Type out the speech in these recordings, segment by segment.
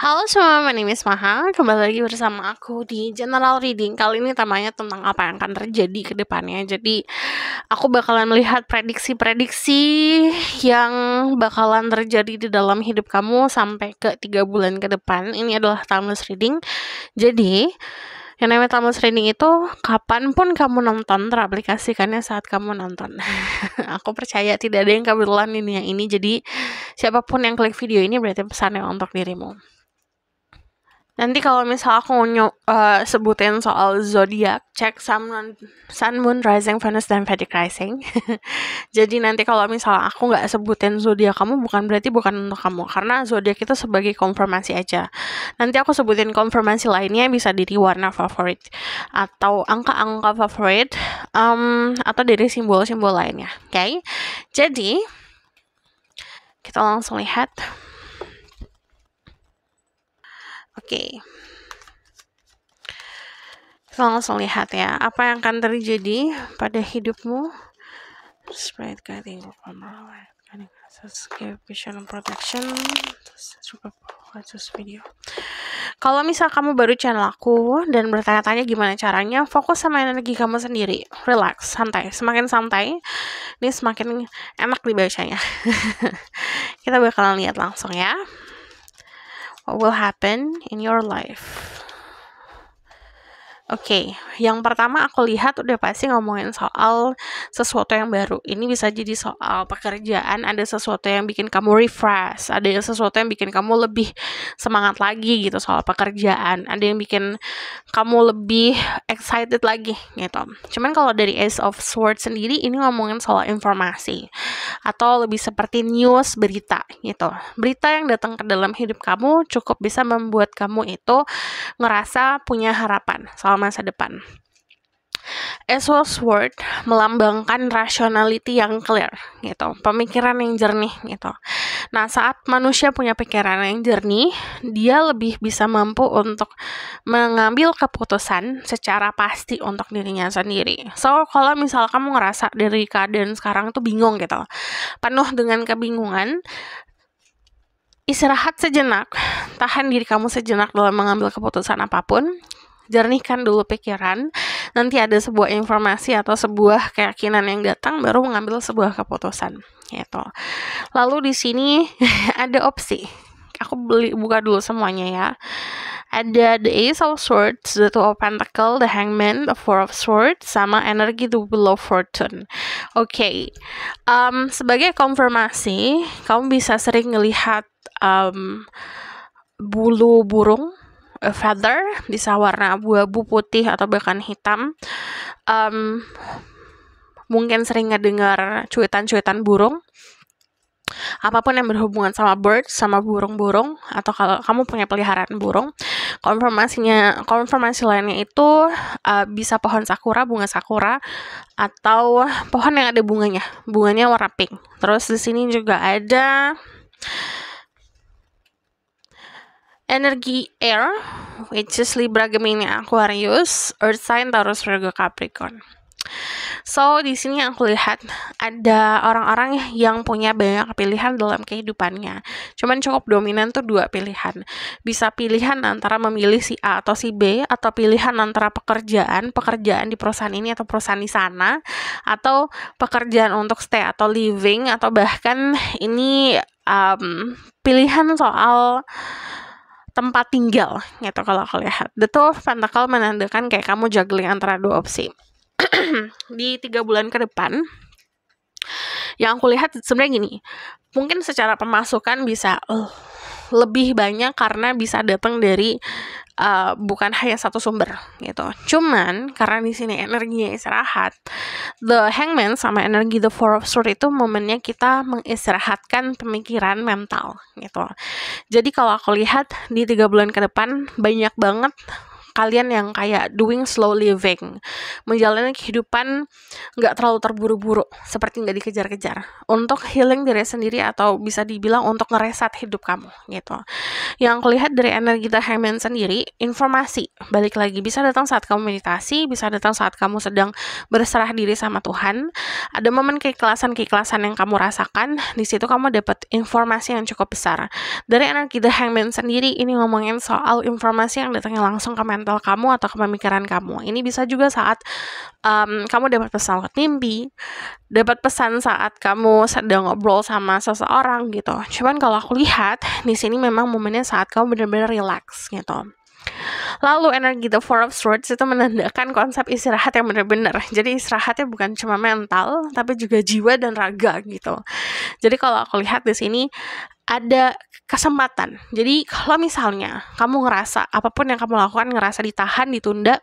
Halo semua, my name is Maha. Kembali lagi bersama aku di General Reading. Kali ini temanya tentang apa yang akan terjadi ke depannya. Jadi, aku bakalan melihat prediksi-prediksi yang bakalan terjadi di dalam hidup kamu sampai ke 3 bulan ke depan. Ini adalah timeless reading. Jadi, yang namanya timeless reading itu kapanpun kamu nonton, teraplikasikannya saat kamu nonton. Aku percaya tidak ada yang kebetulan ini yang ini. Jadi, siapapun yang klik video ini berarti pesannya untuk dirimu. Nanti kalau misal aku sebutin soal zodiak, cek Sun, Moon, Rising, Venus, dan Vedic Rising. Jadi nanti kalau misal aku nggak sebutin zodiak kamu, bukan berarti bukan untuk kamu, karena zodiak itu sebagai konfirmasi aja. Nanti aku sebutin konfirmasi lainnya, bisa dari warna favorit atau angka-angka favorit, atau dari simbol-simbol lainnya. Oke? Jadi kita langsung lihat. Oke. Kita langsung lihat ya, apa yang akan terjadi pada hidupmu. Spread guiding vision protection. Video. Kalau misal kamu baru channel aku dan bertanya-tanya gimana caranya, fokus sama energi kamu sendiri, relax, santai. Semakin santai, ini semakin enak dibacanya. Kita bakalan lihat langsung ya. What will happen in your life? Oke, yang pertama aku lihat udah pasti ngomongin soal sesuatu yang baru. Ini bisa jadi soal pekerjaan, ada sesuatu yang bikin kamu refresh, ada sesuatu yang bikin kamu lebih semangat lagi gitu soal pekerjaan, ada yang bikin kamu lebih excited lagi gitu. Cuman kalau dari Ace of Swords sendiri, ini ngomongin soal informasi atau lebih seperti news, berita gitu. Berita yang datang ke dalam hidup kamu cukup bisa membuat kamu itu ngerasa punya harapan soal masa depan. Ace of Swords melambangkan rationality yang clear gitu, pemikiran yang jernih gitu. Nah, saat manusia punya pikiran yang jernih, dia lebih bisa mampu untuk mengambil keputusan secara pasti untuk dirinya sendiri. So, kalau misal kamu ngerasa dari keadaan sekarang tuh bingung gitu, penuh dengan kebingungan, istirahat sejenak, tahan diri kamu sejenak dalam mengambil keputusan apapun, jernihkan dulu pikiran, nanti ada sebuah informasi atau sebuah keyakinan yang datang, baru mengambil sebuah keputusan gitu. Lalu di sini ada opsi. Aku buka dulu semuanya ya. Ada the Ace of Swords, the Two of Pentacles, the Hangman, the Four of Swords, sama energi the Wheel of Fortune. Oke. Sebagai konfirmasi, kamu bisa sering ngelihat bulu burung, feather, bisa warna abu-abu, putih, atau bahkan hitam. Mungkin sering ngedengar cuitan-cuitan burung. Apapun yang berhubungan sama bird, sama burung-burung, atau kalau kamu punya peliharaan burung, konfirmasi lainnya itu bisa pohon sakura, bunga sakura, atau pohon yang ada bunganya warna pink. Terus di sini juga ada energi air, which is Libra, Gemini, Aquarius, Earth sign, Taurus, Virgo, Capricorn. So, di sini aku lihat ada orang-orang yang punya banyak pilihan dalam kehidupannya. Cuman cukup dominan tuh 2 pilihan. Bisa pilihan antara memilih si A atau si B, atau pilihan antara pekerjaan di perusahaan ini atau perusahaan di sana, atau pekerjaan untuk stay atau living, atau bahkan ini pilihan soal tempat tinggal gitu. Kalau aku lihat The Two of Pentacles menandakan kayak kamu juggling antara 2 opsi. Di 3 bulan ke depan, yang aku lihat sebenarnya gini, mungkin secara pemasukan bisa lebih banyak karena bisa datang dari bukan hanya satu sumber gitu. Cuman karena di sini energinya istirahat, the Hangman sama energi the Four of Swords itu momennya kita mengistirahatkan pemikiran mental gitu. Jadi kalau aku lihat di 3 bulan ke depan, banyak banget kalian yang kayak doing slow living, menjalani kehidupan nggak terlalu terburu-buru, seperti nggak dikejar-kejar, untuk healing diri sendiri atau bisa dibilang untuk ngereset hidup kamu gitu. Yang aku lihat dari energi The Hangman sendiri, informasi balik lagi bisa datang saat kamu meditasi, bisa datang saat kamu sedang berserah diri sama Tuhan. Ada momen keikhlasan yang kamu rasakan, di situ kamu dapat informasi yang cukup besar. Dari energi The Hangman sendiri, ini ngomongin soal informasi yang datangnya langsung ke mental kamu atau ke pemikiran kamu. Ini bisa juga saat kamu dapat pesan lewat mimpi, dapat pesan saat kamu sedang ngobrol sama seseorang gitu. Cuman kalau aku lihat di sini memang momennya saat kamu benar-benar relax gitu. Lalu energi The Four of Swords itu menandakan konsep istirahat yang benar-benar. Jadi istirahatnya bukan cuma mental, tapi juga jiwa dan raga gitu. Jadi kalau aku lihat di sini ada kesempatan. Jadi kalau misalnya kamu ngerasa apapun yang kamu lakukan ngerasa ditahan, ditunda,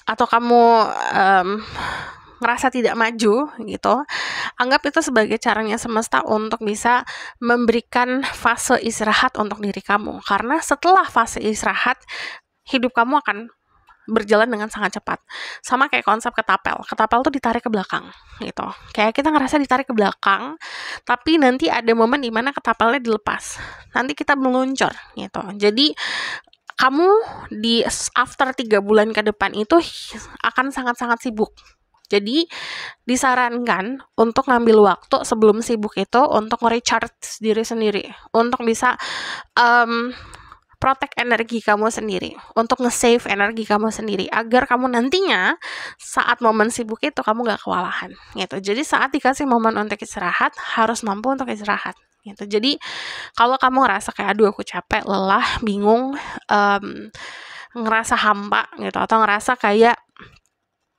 atau kamu ngerasa tidak maju gitu, anggap itu sebagai caranya semesta untuk bisa memberikan fase istirahat untuk diri kamu. Karena setelah fase istirahat, hidup kamu akan berjalan dengan sangat cepat. Sama kayak konsep ketapel. Ketapel tuh ditarik ke belakang gitu. Kayak kita ngerasa ditarik ke belakang, tapi nanti ada momen di mana ketapelnya dilepas. Nanti kita meluncur gitu. Jadi kamu di after 3 bulan ke depan itu akan sangat-sangat sibuk. Jadi disarankan untuk ngambil waktu sebelum sibuk itu untuk nge-recharge diri sendiri, untuk bisa protect energi kamu sendiri, untuk nge-save energi kamu sendiri, agar kamu nantinya saat momen sibuk itu kamu gak kewalahan gitu. Jadi saat dikasih momen untuk istirahat, harus mampu untuk istirahat gitu. Jadi kalau kamu ngerasa kayak aduh aku capek, lelah, bingung, ngerasa hampa gitu, atau ngerasa kayak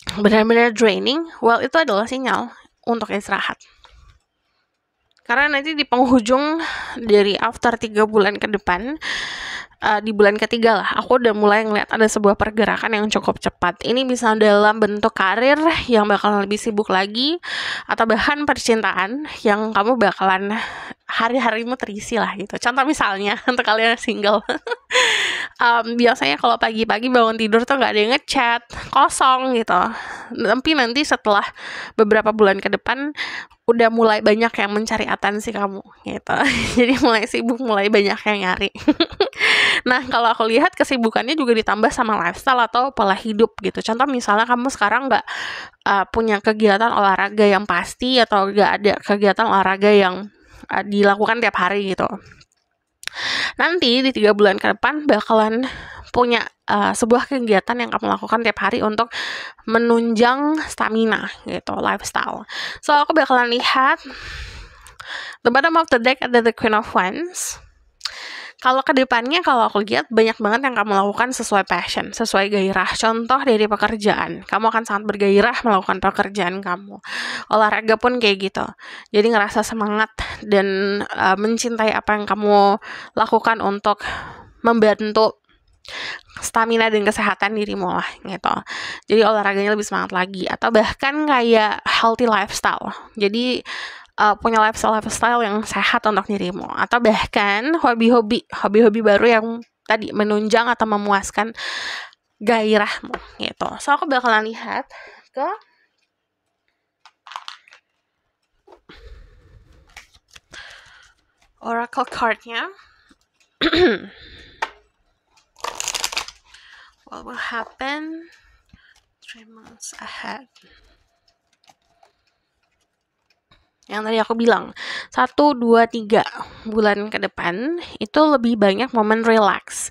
benar-benar draining, well itu adalah sinyal untuk istirahat. Karena nanti di penghujung dari after 3 bulan ke depan, di bulan ketiga lah, aku udah mulai ngeliat ada sebuah pergerakan yang cukup cepat. Ini bisa dalam bentuk karir yang bakalan lebih sibuk lagi, atau bahkan percintaan yang kamu bakalan hari-harimu terisi lah gitu. Contoh misalnya untuk kalian yang single, biasanya kalau pagi-pagi bangun tidur tuh nggak ada yang ngechat, kosong gitu. Tapi nanti setelah beberapa bulan ke depan udah mulai banyak yang mencari atensi kamu gitu. Jadi mulai sibuk, mulai banyak yang nyari. Nah, kalau aku lihat kesibukannya juga ditambah sama lifestyle atau pola hidup gitu. Contoh misalnya kamu sekarang nggak punya kegiatan olahraga yang pasti, atau nggak ada kegiatan olahraga yang dilakukan tiap hari gitu. Nanti di 3 bulan ke depan bakalan punya sebuah kegiatan yang kamu lakukan tiap hari untuk menunjang stamina gitu, lifestyle. So aku bakalan lihat the bottom of the deck ada the Queen of Wands. Kalau ke depannya, kalau aku lihat banyak banget yang kamu lakukan sesuai passion, sesuai gairah. Contoh dari pekerjaan, kamu akan sangat bergairah melakukan pekerjaan kamu. Olahraga pun kayak gitu. Jadi ngerasa semangat dan mencintai apa yang kamu lakukan untuk membantu stamina dan kesehatan dirimu lah gitu. Jadi olahraganya lebih semangat lagi, atau bahkan kayak healthy lifestyle. Jadi punya lifestyle yang sehat untuk dirimu, atau bahkan hobi-hobi baru yang tadi menunjang atau memuaskan gairahmu gitu. So aku bakalan lihat ke oracle card-nya. What will happen 3 months ahead? Yang tadi aku bilang 1, 2, 3 bulan ke depan itu lebih banyak momen relax.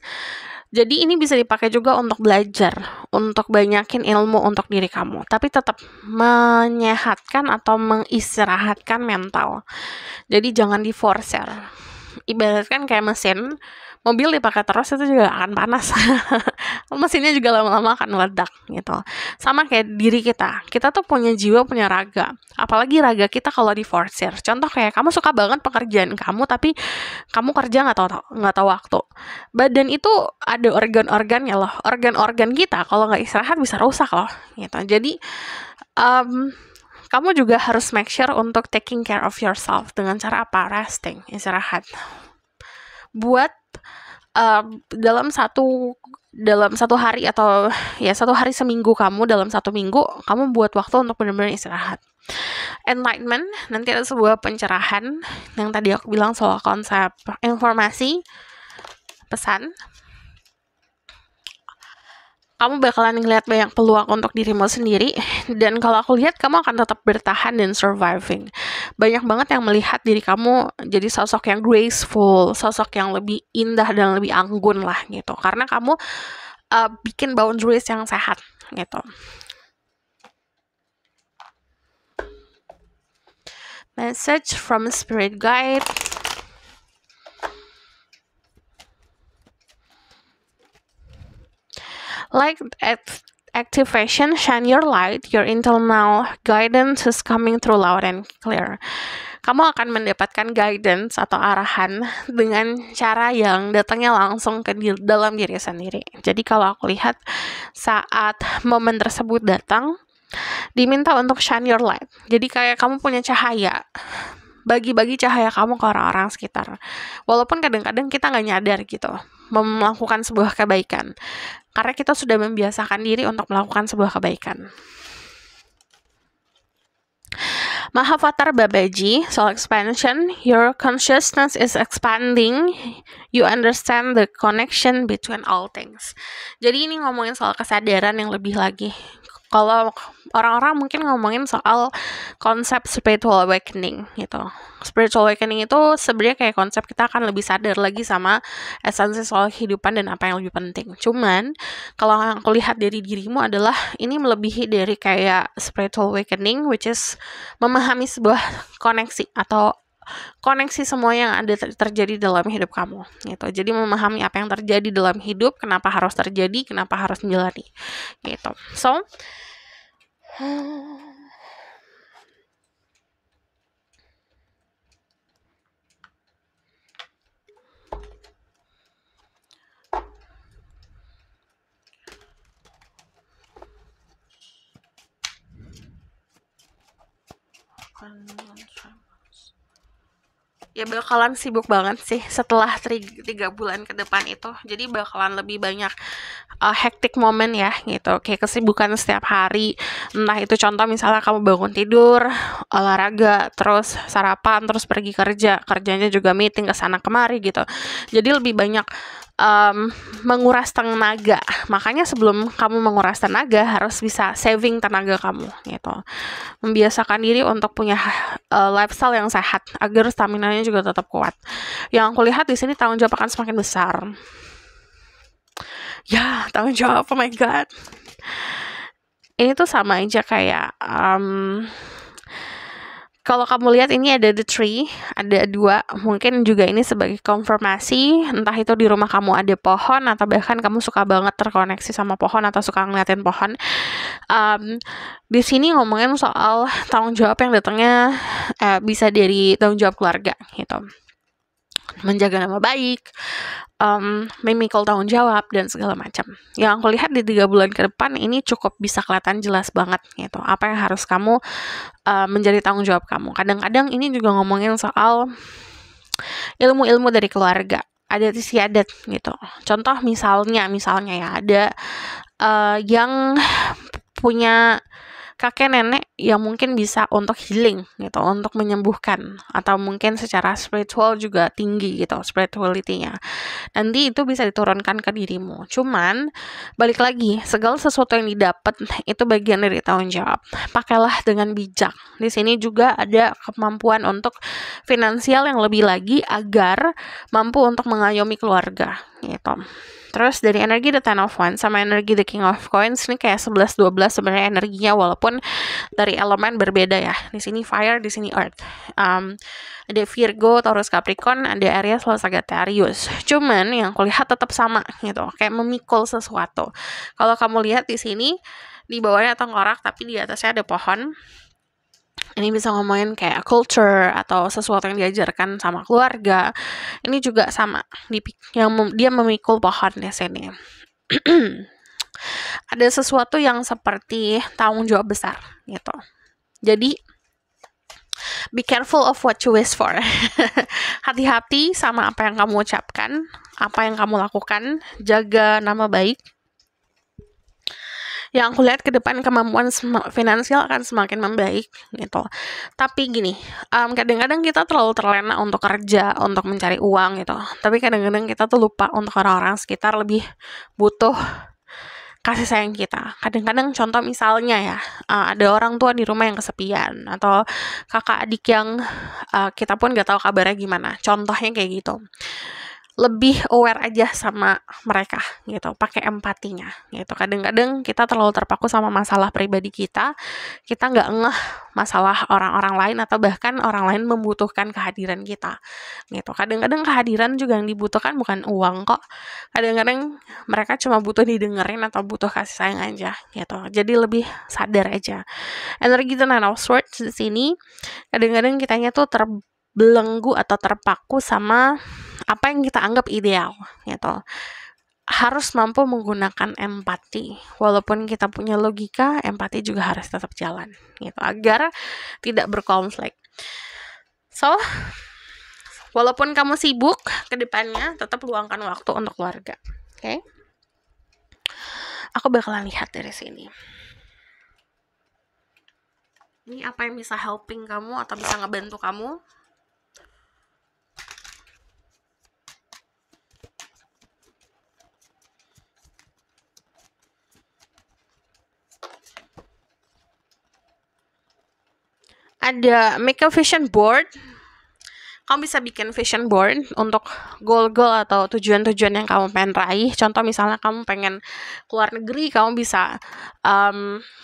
Jadi ini bisa dipakai juga untuk belajar, untuk banyakin ilmu untuk diri kamu, tapi tetap menyehatkan atau mengistirahatkan mental. Jadi jangan diforcer. Ibaratkan kayak mesin, mobil dipakai terus itu juga akan panas. Mesinnya juga lama-lama akan meledak gitu. Sama kayak diri kita tuh punya jiwa, punya raga. Apalagi raga kita kalau diforsir. Contoh kayak kamu suka banget pekerjaan kamu, tapi kamu kerja nggak tahu waktu. Badan itu ada organ-organnya loh. Organ-organ kita kalau nggak istirahat bisa rusak loh gitu. Jadi kamu juga harus make sure untuk taking care of yourself dengan cara apa? Resting, istirahat. Buat dalam satu hari atau ya 1 hari seminggu kamu, dalam 1 minggu kamu buat waktu untuk benar-benar istirahat. Enlightenment, nanti ada sebuah pencerahan yang tadi aku bilang soal konsep informasi, pesan. Kamu bakalan ngeliat banyak peluang untuk dirimu sendiri, dan kalau aku lihat kamu akan tetap bertahan dan surviving. Banyak banget yang melihat diri kamu jadi sosok yang graceful, sosok yang lebih indah dan lebih anggun lah gitu, karena kamu bikin boundaries yang sehat gitu. Message from spirit guide. Like activation, shine your light, your internal guidance is coming through loud and clear. Kamu akan mendapatkan guidance atau arahan dengan cara yang datangnya langsung ke dalam diri sendiri. Jadi kalau aku lihat saat momen tersebut datang, diminta untuk shine your light. Jadi kayak kamu punya cahaya, bagi-bagi cahaya kamu ke orang-orang sekitar. Walaupun kadang-kadang kita nggak nyadar gitu, melakukan sebuah kebaikan. Karena kita sudah membiasakan diri untuk melakukan sebuah kebaikan. Mahavatar Babaji, soul expansion, your consciousness is expanding, you understand the connection between all things. Jadi ini ngomongin soal kesadaran yang lebih lagi. Kalau orang-orang mungkin ngomongin soal konsep spiritual awakening gitu. Spiritual awakening itu sebenarnya kayak konsep kita akan lebih sadar lagi sama esensi soal kehidupan dan apa yang lebih penting. Cuman kalau yang aku lihat dari dirimu adalah ini melebihi dari kayak spiritual awakening, which is memahami sebuah koneksi atau koneksi semua yang ada terjadi dalam hidup kamu gitu. Jadi memahami apa yang terjadi dalam hidup, kenapa harus terjadi, kenapa harus menjalani gitu. So ya bakalan sibuk banget sih setelah 3 bulan ke depan itu. Jadi bakalan lebih banyak hectic moment ya gitu, kayak kesibukan setiap hari. Entah itu contoh misalnya kamu bangun tidur, olahraga, terus sarapan, terus pergi kerja, kerjanya juga meeting kesana kemari gitu. Jadi lebih banyak menguras tenaga. Makanya sebelum kamu menguras tenaga harus bisa saving tenaga kamu gitu. Membiasakan diri untuk punya lifestyle yang sehat agar stamina-nya juga tetap kuat. Yang aku lihat di sini tanggung jawab akan semakin besar. Ya, tanggung jawab, oh my god. Ini tuh sama aja kayak kalau kamu lihat ini ada the tree, ada 2, mungkin juga ini sebagai konfirmasi, entah itu di rumah kamu ada pohon atau bahkan kamu suka banget terkoneksi sama pohon atau suka ngeliatin pohon. Di sini ngomongin soal tanggung jawab yang datangnya bisa dari tanggung jawab keluarga gitu. Menjaga nama baik, memikul tanggung jawab dan segala macam. Yang aku lihat di 3 bulan ke depan ini cukup bisa kelihatan jelas banget gitu. Apa yang harus kamu menjadi tanggung jawab kamu. Kadang-kadang ini juga ngomongin soal ilmu-ilmu dari keluarga, adat istiadat gitu. Contoh misalnya ya ada yang punya kakek nenek yang mungkin bisa untuk healing gitu, untuk menyembuhkan, atau mungkin secara spiritual juga tinggi gitu spirituality-nya. Nanti itu bisa diturunkan ke dirimu. Cuman balik lagi, segala sesuatu yang didapat itu bagian dari tanggung jawab. Pakailah dengan bijak. Di sini juga ada kemampuan untuk finansial yang lebih lagi agar mampu untuk mengayomi keluarga gitu. Terus dari energi The Ten of Wands sama energi The King of Coins ini kayak 11-12 sebenarnya energinya, walaupun dari elemen berbeda ya. Di sini fire, di sini earth. Ada Virgo, Taurus, Capricorn, ada Aries, Sagittarius. Cuman yang aku lihat tetap sama gitu, kayak memikul sesuatu. Kalau kamu lihat di sini di bawahnya tengkorak tapi di atasnya ada pohon. Ini bisa ngomongin kayak culture atau sesuatu yang diajarkan sama keluarga. Ini juga sama, dia memikul pohon di sini. Ada sesuatu yang seperti tanggung jawab besar gitu. Jadi Be careful of what you wish for. Hati-hati sama apa yang kamu ucapkan, apa yang kamu lakukan. Jaga nama baik. Yang aku lihat ke depan kemampuan finansial akan semakin membaik gitu. Tapi gini, kadang-kadang kita terlalu terlena untuk kerja, untuk mencari uang gitu. Tapi kadang-kadang kita tuh lupa untuk orang-orang sekitar lebih butuh kasih sayang kita. Kadang-kadang contoh misalnya ya, ada orang tua di rumah yang kesepian, atau kakak adik yang kita pun gak tahu kabarnya gimana. Contohnya kayak gitu. Lebih aware aja sama mereka gitu, pakai empatinya gitu. Kadang-kadang kita terlalu terpaku sama masalah pribadi kita nggak ngeh masalah orang-orang lain, atau bahkan orang lain membutuhkan kehadiran kita gitu. Kadang-kadang kehadiran juga yang dibutuhkan bukan uang kok. Kadang-kadang mereka cuma butuh didengerin atau butuh kasih sayang aja gitu. Jadi lebih sadar aja. Energi Nine of Swords di sini kadang-kadang kitanya tuh terbelenggu atau terpaku sama apa yang kita anggap ideal gitu. Harus mampu menggunakan empati. Walaupun kita punya logika, empati juga harus tetap jalan gitu, agar tidak berkonflik. So, walaupun kamu sibuk ke depannya, tetap luangkan waktu untuk keluarga. Oke? Aku bakalan lihat dari sini. Ini apa yang bisa helping kamu atau bisa ngebantu kamu? Ada make a vision board. Kamu bisa bikin vision board untuk goal-goal atau tujuan-tujuan yang kamu pengen raih. Contoh misalnya kamu pengen keluar negeri, kamu bisa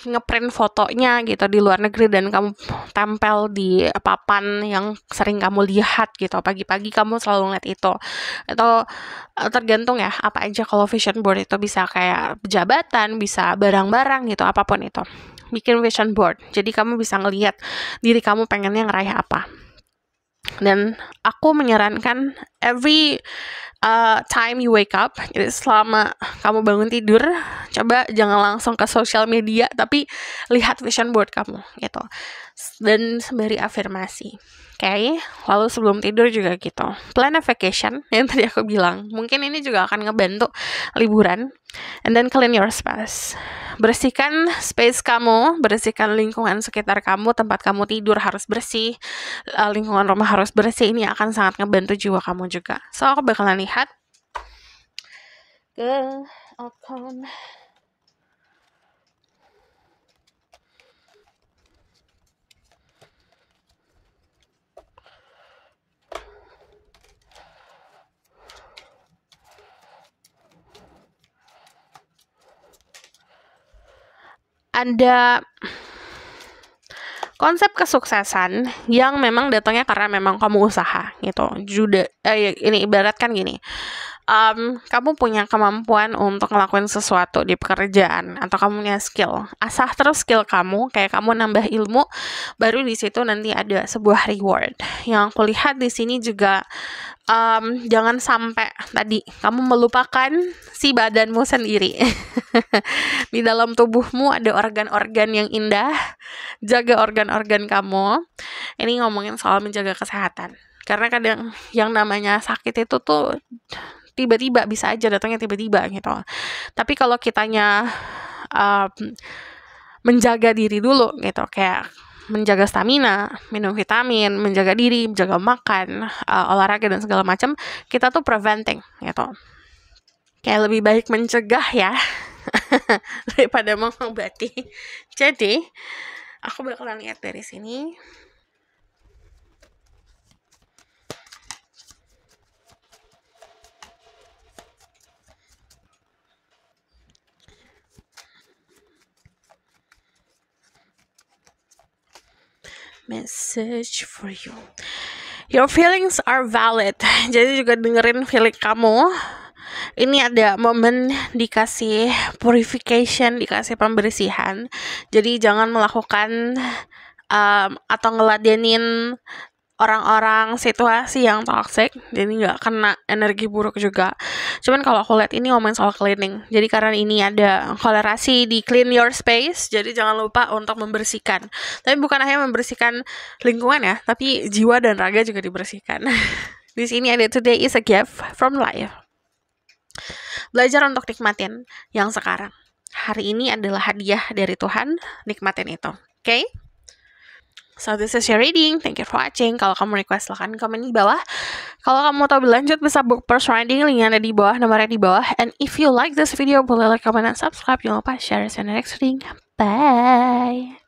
ngeprint fotonya gitu di luar negeri dan kamu tempel di papan yang sering kamu lihat gitu. Pagi-pagi kamu selalu ngeliat itu. Atau tergantung ya, apa aja. Kalau vision board itu bisa kayak jabatan, bisa barang-barang gitu, apapun itu. Bikin vision board. Jadi kamu bisa ngelihat diri kamu pengennya ngeraih apa. Dan aku menyarankan every time you wake up, jadi selama kamu bangun tidur, coba jangan langsung ke sosial media, tapi lihat vision board kamu gitu. Dan sembari afirmasi. Oke, lalu sebelum tidur juga gitu. Plan a vacation yang tadi aku bilang. Mungkin ini juga akan ngebantu liburan. And then clean your space. Bersihkan space kamu, bersihkan lingkungan sekitar kamu, tempat kamu tidur harus bersih, lingkungan rumah harus bersih. Ini akan sangat ngebantu jiwa kamu juga. So, aku bakalan lihat ke outcome. Ada konsep kesuksesan yang memang datangnya karena memang kamu usaha gitu. Ini ibaratkan gini, kamu punya kemampuan untuk ngelakuin sesuatu di pekerjaan atau kamu punya skill, asah terus skill kamu, kayak kamu nambah ilmu, baru di situ nanti ada sebuah reward. Yang aku lihat di sini juga jangan sampai tadi kamu melupakan si badanmu sendiri. Di dalam tubuhmu ada organ-organ yang indah. Jaga organ-organ kamu. Ini ngomongin soal menjaga kesehatan. Karena kadang yang namanya sakit itu tuh tiba-tiba, bisa aja datangnya tiba-tiba gitu. Tapi kalau kitanya menjaga diri dulu gitu, kayak menjaga stamina, minum vitamin, menjaga diri, menjaga makan, olahraga dan segala macam, kita tuh preventing gitu. Kayak lebih baik mencegah ya daripada mengobati. Jadi aku bakalan lihat dari sini. Message for you. Your feelings are valid. Jadi juga dengerin feeling kamu. Ini ada momen dikasih purification, dikasih pembersihan. Jadi jangan melakukan atau ngeladenin orang-orang, situasi yang toxic. Jadi nggak kena energi buruk juga. Cuman kalau aku lihat ini ngomongin soal cleaning. Jadi karena ini ada kolerasi di clean your space, jadi jangan lupa untuk membersihkan. Tapi bukan hanya membersihkan lingkungan ya, tapi jiwa dan raga juga dibersihkan. Di sini ada today is a gift from life. Belajar untuk nikmatin yang sekarang. Hari ini adalah hadiah dari Tuhan, nikmatin itu. Okay? So this is your reading. Thank you for watching. Kalau kamu request silahkan komen di bawah. Kalau kamu mau tahu lebih lanjut bisa book first reading, linknya ada di bawah, nomornya di bawah. And if you like this video, boleh like, comment, dan subscribe. Jangan lupa share in the next reading. Bye.